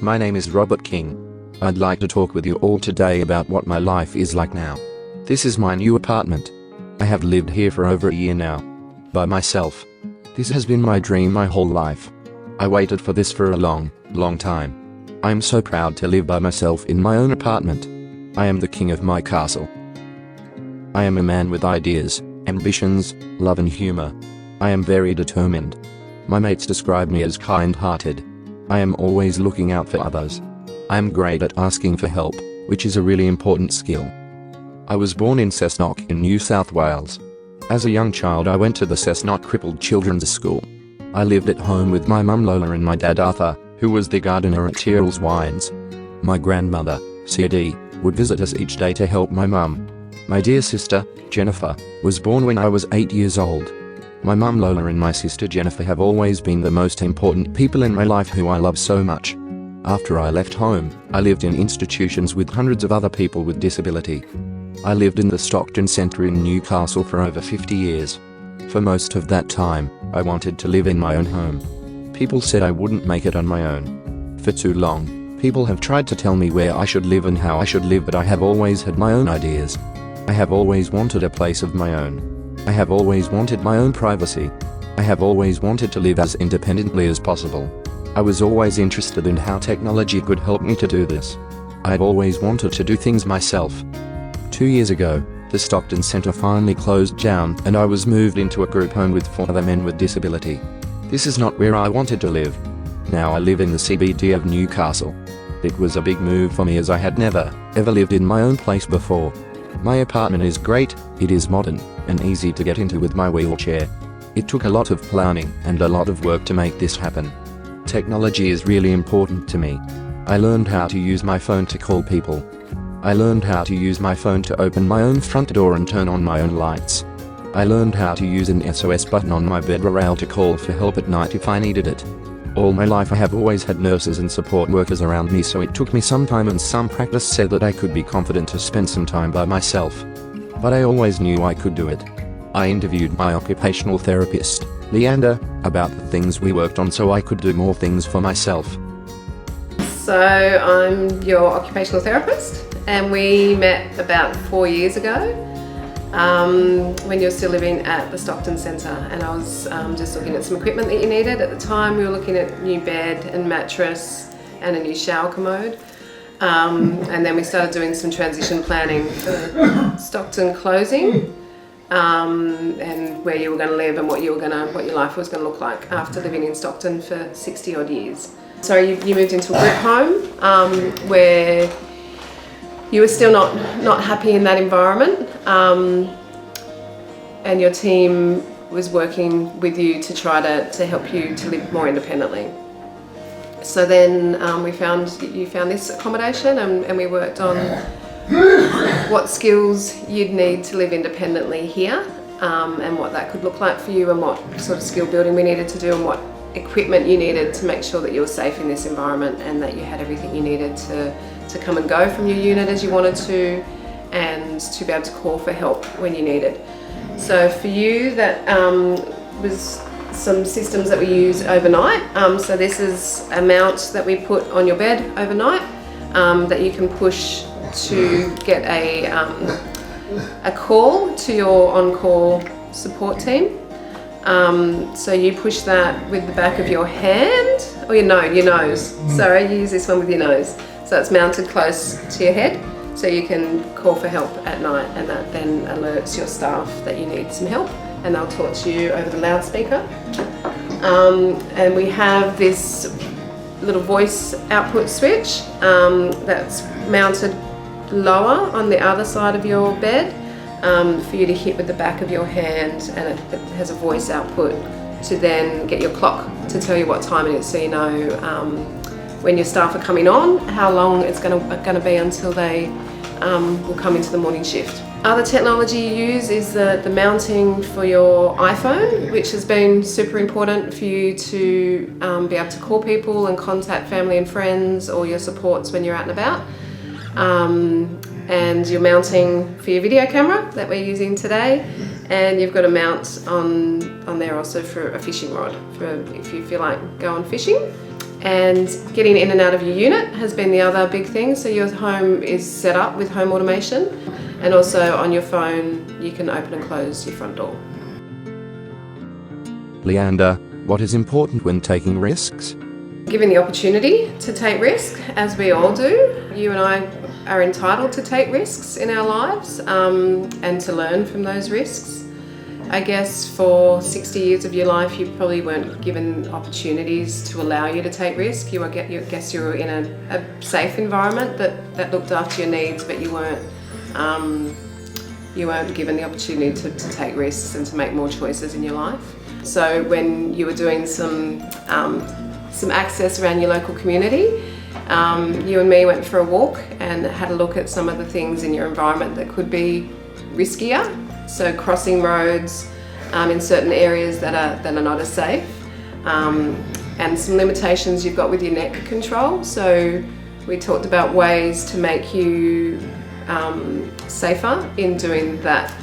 My name is Robert King. I'd like to talk with you all today about what my life is like now. This is my new apartment. I have lived here for over a year now. By myself. This has been my dream my whole life. I waited for this for a long time. I am so proud to live by myself in my own apartment. I am the king of my castle. I am a man with ideas, ambitions, love and humor. I am very determined. My mates describe me as kind-hearted. I am always looking out for others. I am great at asking for help, which is a really important skill. I was born in Cessnock in New South Wales. As a young child I went to the Cessnock Crippled Children's School. I lived at home with my mum Lola and my dad Arthur, who was the gardener at Tyrrell's Wines. My grandmother, CD, would visit us each day to help my mum. My dear sister, Jennifer, was born when I was 8 years old. My mum Lola and my sister Jennifer have always been the most important people in my life who I love so much. After I left home, I lived in institutions with hundreds of other people with disability. I lived in the Stockton Centre in Newcastle for over 50 years. For most of that time, I wanted to live in my own home. People said I wouldn't make it on my own. For too long, people have tried to tell me where I should live and how I should live, but I have always had my own ideas. I have always wanted a place of my own. I have always wanted my own privacy. I have always wanted to live as independently as possible. I was always interested in how technology could help me to do this. I have always wanted to do things myself. 2 years ago, the Stockton Centre finally closed down and I was moved into a group home with 4 other men with disability. This is not where I wanted to live. Now I live in the CBD of Newcastle. It was a big move for me as I had never, ever lived in my own place before. My apartment is great, it is modern, and easy to get into with my wheelchair. It took a lot of planning and a lot of work to make this happen. Technology is really important to me. I learned how to use my phone to call people. I learned how to use my phone to open my own front door and turn on my own lights. I learned how to use an SOS button on my bed rail to call for help at night if I needed it. All my life I have always had nurses and support workers around me, so it took me some time and some practice so that I could be confident to spend some time by myself. But I always knew I could do it. I interviewed my occupational therapist, Leander, about the things we worked on so I could do more things for myself. So I'm your occupational therapist, and we met about 4 years ago when you were still living at the Stockton Centre, and I was just looking at some equipment that you needed. At the time we were looking at new bed and mattress and a new shower commode. And then we started doing some transition planning for Stockton closing, and where you were going to live and what your life was going to look like after living in Stockton for 60 odd years. So you moved into a group home where you were still not happy in that environment, and your team was working with you to try to help you to live more independently. So then you found this accommodation, and we worked on what skills you'd need to live independently here, and what that could look like for you, and what sort of skill building we needed to do, and what equipment you needed to make sure that you were safe in this environment and that you had everything you needed to come and go from your unit as you wanted to, and to be able to call for help when you needed. So for you, that was some systems that we use overnight. So this is a mount that we put on your bed overnight that you can push to get a call to your on-call support team. So you push that with the back of your hand, or your nose. Sorry, you use this one with your nose. So it's mounted close to your head, so you can call for help at night, and that then alerts your staff that you need some help, and they'll talk to you over the loudspeaker. And we have this little voice output switch that's mounted lower on the other side of your bed for you to hit with the back of your hand, and it has a voice output to then get your clock to tell you what time it is, so you know when your staff are coming on, how long it's going to be until they will come into the morning shift. Other technology you use is the mounting for your iPhone, which has been super important for you to be able to call people and contact family and friends or your supports when you're out and about. And you're mounting for your video camera that we're using today, and you've got a mount on there also for a fishing rod, for if you feel like going fishing. And getting in and out of your unit has been the other big thing. So your home is set up with home automation, and also on your phone you can open and close your front door. Leander, what is important when taking risks? Given the opportunity to take risk, as we all do, you and I are entitled to take risks in our lives and to learn from those risks. I guess for 60 years of your life you probably weren't given opportunities to allow you to take risk. You were in a safe environment that looked after your needs, but you weren't given the opportunity to take risks and to make more choices in your life. So when you were doing some access around your local community, you and me went for a walk and had a look at some of the things in your environment that could be riskier. So crossing roads in certain areas that are not as safe, and some limitations you've got with your neck control. So we talked about ways to make you safer in doing that,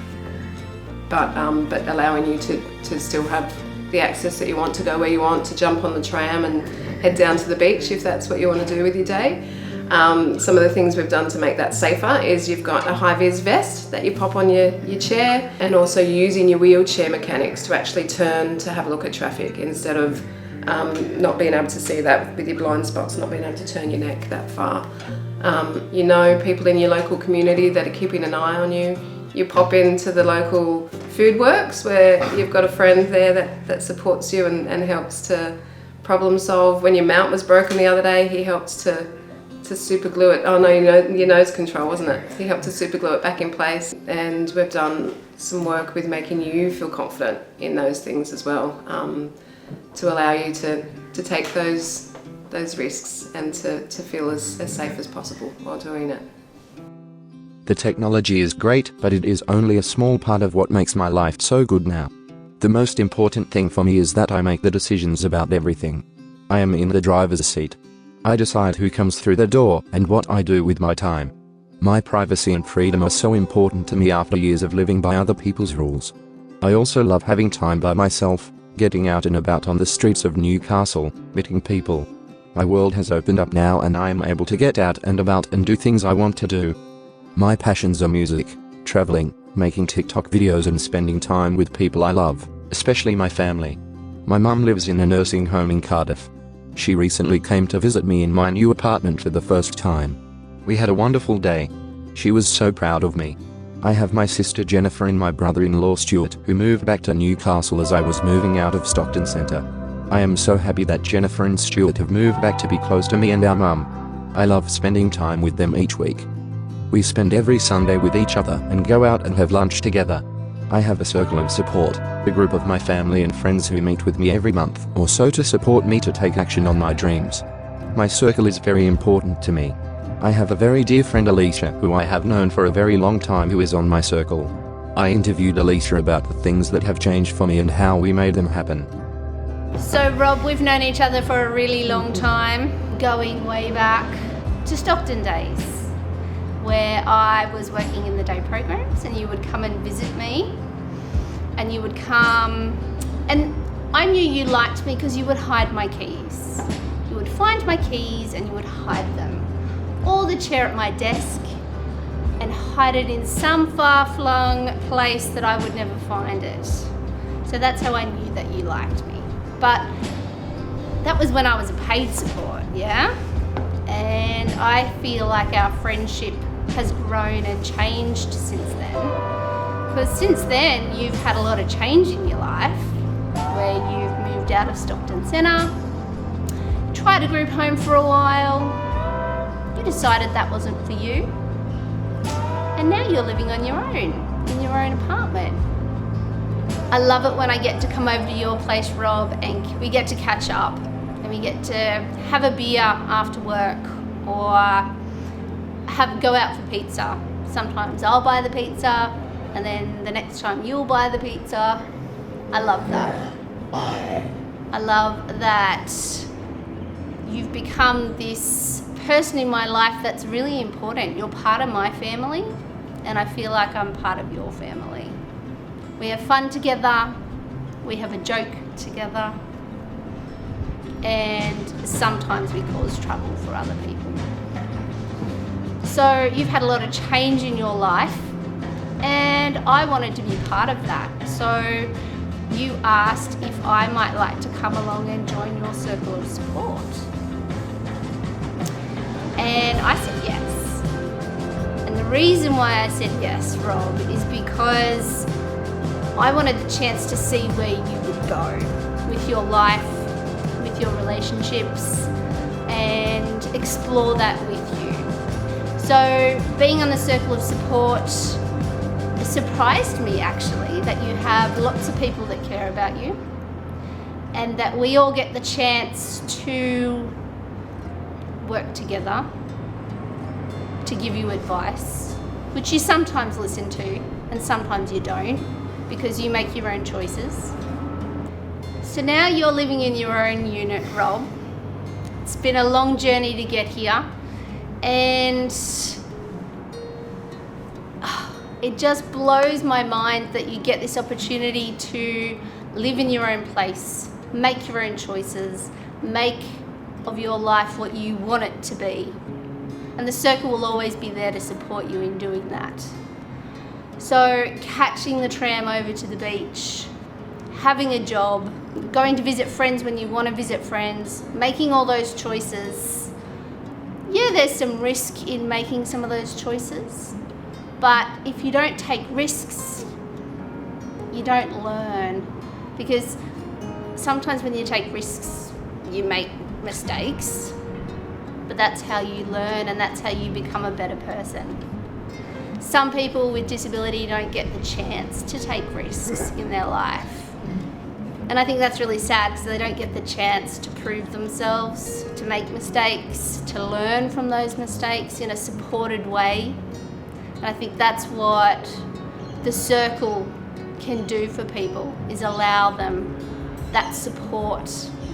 but allowing you to still have the access that you want, to go where you want, to jump on the tram and head down to the beach if that's what you want to do with your day. Some of the things we've done to make that safer is you've got a high-vis vest that you pop on your chair, and also using your wheelchair mechanics to actually turn to have a look at traffic instead of not being able to see that with your blind spots, not being able to turn your neck that far. You know people in your local community that are keeping an eye on you. You pop into the local food works where you've got a friend there that supports you and helps to problem solve. When your mount was broken the other day, he helped to super glue it. Oh no, your nose control, wasn't it? He helped to super glue it back in place. And we've done some work with making you feel confident in those things as well, to allow you to take those risks and to feel as safe as possible while doing it. The technology is great, but it is only a small part of what makes my life so good now. The most important thing for me is that I make the decisions about everything. I am in the driver's seat. I decide who comes through the door and what I do with my time. My privacy and freedom are so important to me after years of living by other people's rules. I also love having time by myself, getting out and about on the streets of Newcastle, meeting people. My world has opened up now and I am able to get out and about and do things I want to do. My passions are music, traveling, making TikTok videos and spending time with people I love, especially my family. My mum lives in a nursing home in Cardiff. She recently came to visit me in my new apartment for the first time. We had a wonderful day. She was so proud of me. I have my sister Jennifer and my brother-in-law Stuart, who moved back to Newcastle as I was moving out of Stockton Centre. I am so happy that Jennifer and Stuart have moved back to be close to me and our mum. I love spending time with them each week. We spend every Sunday with each other and go out and have lunch together. I have a circle of support, a group of my family and friends who meet with me every month or so to support me to take action on my dreams. My circle is very important to me. I have a very dear friend Alicia, who I have known for a very long time, who is on my circle. I interviewed Alicia about the things that have changed for me and how we made them happen. So Rob, we've known each other for a really long time, going way back to Stockton days, where I was working in the day programs and you would come and visit me, and you would come, and I knew you liked me because you would hide my keys. You would find my keys and you would hide them, or the chair at my desk, and hide it in some far-flung place that I would never find it. So that's how I knew that you liked me. But that was when I was a paid support, yeah? And I feel like our friendship has grown and changed since then. Because since then, you've had a lot of change in your life, where you've moved out of Stockton Centre, tried a group home for a while, you decided that wasn't for you, and now you're living on your own, in your own apartment. I love it when I get to come over to your place, Rob, and we get to catch up, and we get to have a beer after work, or go out for pizza. Sometimes I'll buy the pizza, and then the next time you'll buy the pizza. I love that. I love that you've become this person in my life that's really important. You're part of my family, and I feel like I'm part of your family. We have fun together, we have a joke together, and sometimes we cause trouble for other people. So you've had a lot of change in your life, and I wanted to be part of that. So you asked if I might like to come along and join your circle of support. And I said yes. And the reason why I said yes, Rob, is because I wanted the chance to see where you would go with your life, with your relationships, and explore that with you. So being on the circle of support surprised me, actually, that you have lots of people that care about you, and that we all get the chance to work together to give you advice, which you sometimes listen to and sometimes you don't, because you make your own choices. So now you're living in your own unit, Rob. It's been a long journey to get here, and it just blows my mind that you get this opportunity to live in your own place, make your own choices, make of your life what you want it to be. And the circle will always be there to support you in doing that. So catching the tram over to the beach, having a job, going to visit friends when you want to visit friends, making all those choices. Yeah, there's some risk in making some of those choices, but if you don't take risks, you don't learn. Because sometimes when you take risks, you make mistakes, but that's how you learn and that's how you become a better person. Some people with disability don't get the chance to take risks in their life. And I think that's really sad, because they don't get the chance to prove themselves, to make mistakes, to learn from those mistakes in a supported way. And I think that's what the circle can do for people, is allow them that support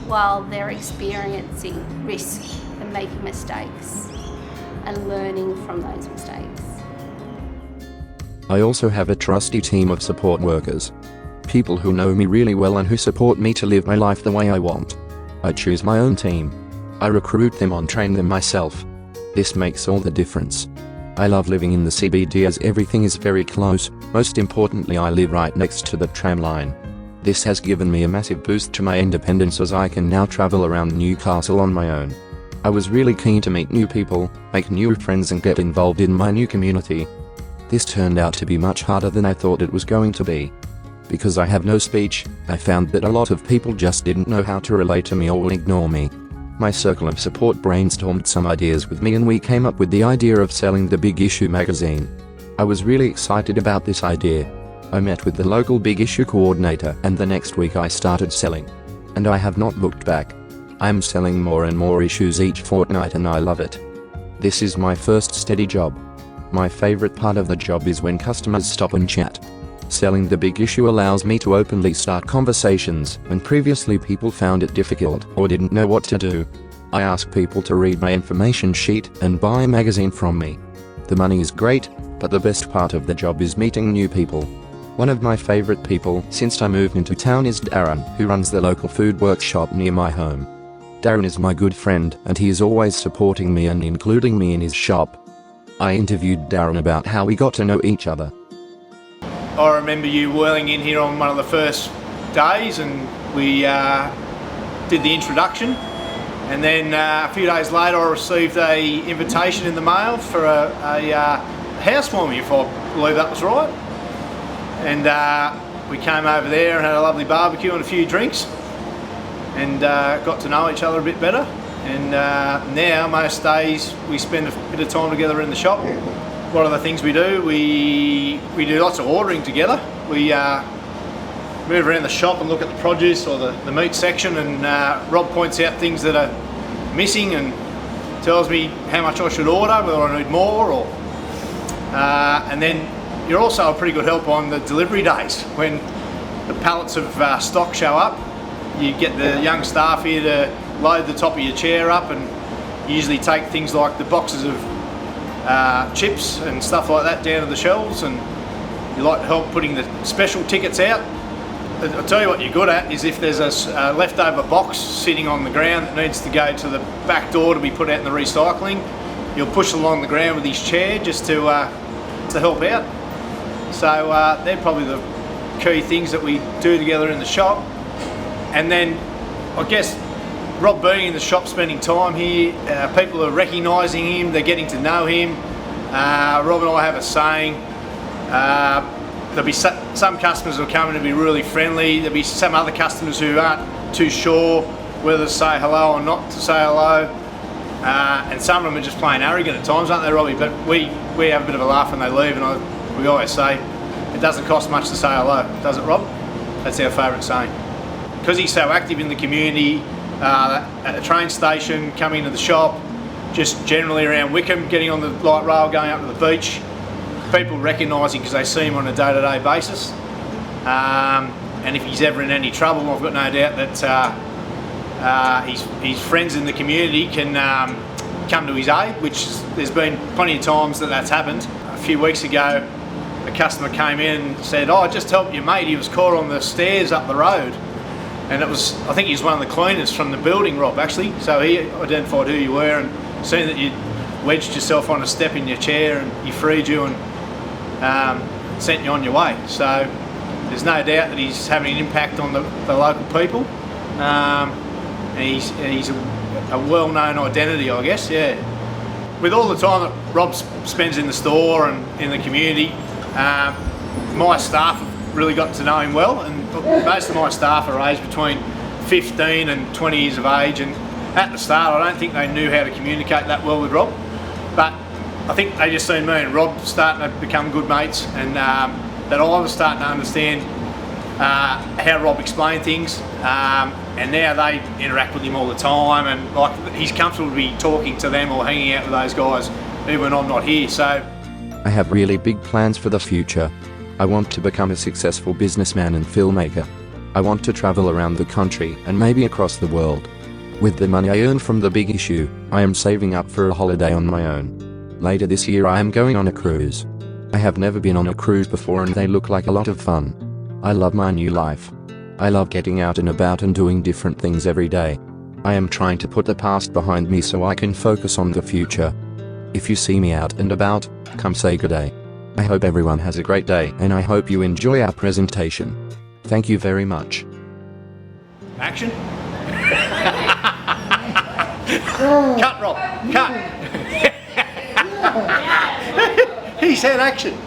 while they're experiencing risk and making mistakes and learning from those mistakes. I also have a trusty team of support workers. People who know me really well and who support me to live my life the way I want. I choose my own team. I recruit them and train them myself. This makes all the difference. I love living in the CBD as everything is very close. Most importantly, I live right next to the tram line. This has given me a massive boost to my independence, as I can now travel around Newcastle on my own. I was really keen to meet new people, make new friends and get involved in my new community. This turned out to be much harder than I thought it was going to be. Because I have no speech, I found that a lot of people just didn't know how to relate to me or will ignore me. My circle of support brainstormed some ideas with me and we came up with the idea of selling the Big Issue magazine. I was really excited about this idea. I met with the local Big Issue coordinator and the next week I started selling. And I have not looked back. I'm selling more and more issues each fortnight and I love it. This is my first steady job. My favorite part of the job is when customers stop and chat. Selling the Big Issue allows me to openly start conversations when previously people found it difficult or didn't know what to do. I ask people to read my information sheet and buy a magazine from me. The money is great, but the best part of the job is meeting new people. One of my favorite people since I moved into town is Darren, who runs the local food workshop near my home. Darren is my good friend and he is always supporting me and including me in his shop. I interviewed Darren about how we got to know each other. I remember you whirling in here on one of the first days and we did the introduction, and then a few days later I received an invitation in the mail for a housewarming, if I believe that was right. And we came over there and had a lovely barbecue and a few drinks and got to know each other a bit better. And now most days we spend a bit of time together in the shop. What are the things we do? We do lots of ordering together. We move around the shop and look at the produce or the meat section, and Rob points out things that are missing and tells me how much I should order, whether I need more, or and then you're also a pretty good help on the delivery days. When the pallets of stock show up, you get the young staff here to load the top of your chair up, and you usually take things like the boxes of chips and stuff like that down to the shelves, and you like to help putting the special tickets out. I'll tell you what you're good at is if there's a leftover box sitting on the ground that needs to go to the back door to be put out in the recycling, you'll push along the ground with his chair just to help out. So they're probably the key things that we do together in the shop. And then I guess Rob being in the shop, spending time here, people are recognising him, they're getting to know him. Rob and I have a saying, there'll be some customers who are coming to be really friendly, there'll be some other customers who aren't too sure whether to say hello or not to say hello, and some of them are just plain arrogant at times, aren't they, Robbie? But we have a bit of a laugh when they leave, and we always say, it doesn't cost much to say hello, does it, Rob? That's our favourite saying. Because he's so active in the community, at the train station, coming to the shop, just generally around Wickham, getting on the light rail, going up to the beach, people recognise him because they see him on a day-to-day basis. And if he's ever in any trouble, I've got no doubt that his friends in the community can come to his aid, which there's been plenty of times that that's happened. A few weeks ago, a customer came in and said, "Oh, I just helped your mate, he was caught on the stairs up the road." And I think he was one of the cleaners from the building, Rob, actually. So he identified who you were and seen that you'd wedged yourself on a step in your chair and he freed you and sent you on your way. So there's no doubt that he's having an impact on the local people. And he's a well-known identity, I guess, yeah. With all the time that Rob spends in the store and in the community, my staff have really got to know him well, and most of my staff are aged between 15 and 20 years of age, and at the start I don't think they knew how to communicate that well with Rob, but I think they just seen me and Rob starting to become good mates, and that I was starting to understand how Rob explained things, and now they interact with him all the time, and like he's comfortable to be talking to them or hanging out with those guys even when I'm not here. So I have really big plans for the future. I want to become a successful businessman and filmmaker. I want to travel around the country and maybe across the world. With the money I earn from The Big Issue, I am saving up for a holiday on my own. Later this year I am going on a cruise. I have never been on a cruise before and they look like a lot of fun. I love my new life. I love getting out and about and doing different things every day. I am trying to put the past behind me so I can focus on the future. If you see me out and about, come say good day. I hope everyone has a great day and I hope you enjoy our presentation. Thank you very much. action. Cut, Rob, cut. He said action.